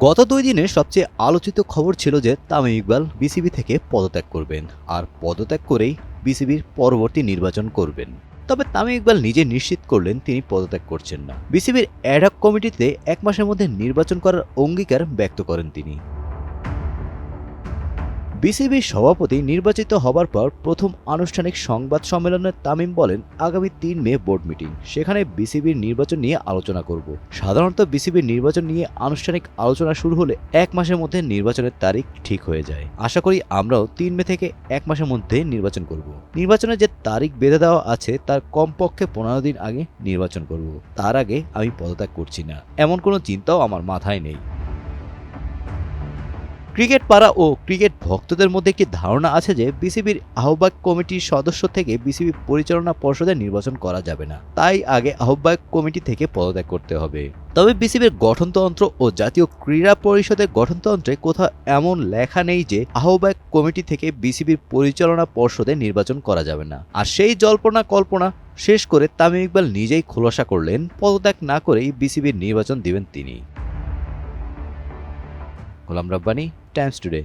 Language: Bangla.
গত ২ দিনের সবচেয়ে আলোচিত খবর ছিল যে তামিম ইকবাল বিসিবি থেকে পদত্যাগ করবেন, আর পদত্যাগ করেই বিসিবির পরবর্তী নির্বাচন করবেন। তবে তামিম ইকবাল নিজে নিশ্চিত করলেন তিনি পদত্যাগ করছেন না। বিসিবির অ্যাডহক কমিটিতে ১ মাসের মধ্যে নির্বাচন করার অঙ্গীকার ব্যক্ত করেন তিনি। বিসিবির সভাপতি নির্বাচিত হবার পর প্রথম আনুষ্ঠানিক সংবাদ সম্মেলনে তামিম বলেন, আগামী ৩ মে বোর্ড মিটিং, সেখানে বিসিবির নির্বাচন নিয়ে আলোচনা করব। সাধারণত বিসিবির নির্বাচন নিয়ে আনুষ্ঠানিক আলোচনা শুরু হলে ১ মাসের মধ্যে নির্বাচনের তারিখ ঠিক হয়ে যায়। আশা করি আমরাও ৩ মে থেকে ১ মাসের মধ্যে নির্বাচন করব। নির্বাচনের যে তারিখ বেঁধে দেওয়া আছে তার কমপক্ষে ১৫ দিন আগে নির্বাচন করব। তার আগে আমি পদত্যাগ করছি না, এমন কোনো চিন্তাও আমার মাথায় নেই। ক্রিকেট পাড়া ও ক্রিকেট ভক্তদের মধ্যে একটি ধারণা আছে যে বিসিবির আহ্বায়ক কমিটির সদস্য থেকে বিসিবি পরিচালনা পর্ষদে নির্বাচন করা যাবে না, তাই আগে আহ্বায়ক কমিটি থেকে পদত্যাগ করতে হবে। তবে বিসিবির গঠনতন্ত্র ও জাতীয় ক্রীড়া পরিষদের গঠনতন্ত্রে কোথাও এমন লেখা নেই যে আহ্বায়ক কমিটি থেকে বিসিবির পরিচালনা পর্ষদে নির্বাচন করা যাবে না। আর সেই জল্পনা কল্পনা শেষ করে তামিম ইকবাল নিজেই খোলাসা করলেন, পদত্যাগ না করেই বিসিবির নির্বাচন দিবেন তিনি। Golam Rabbani, Times today.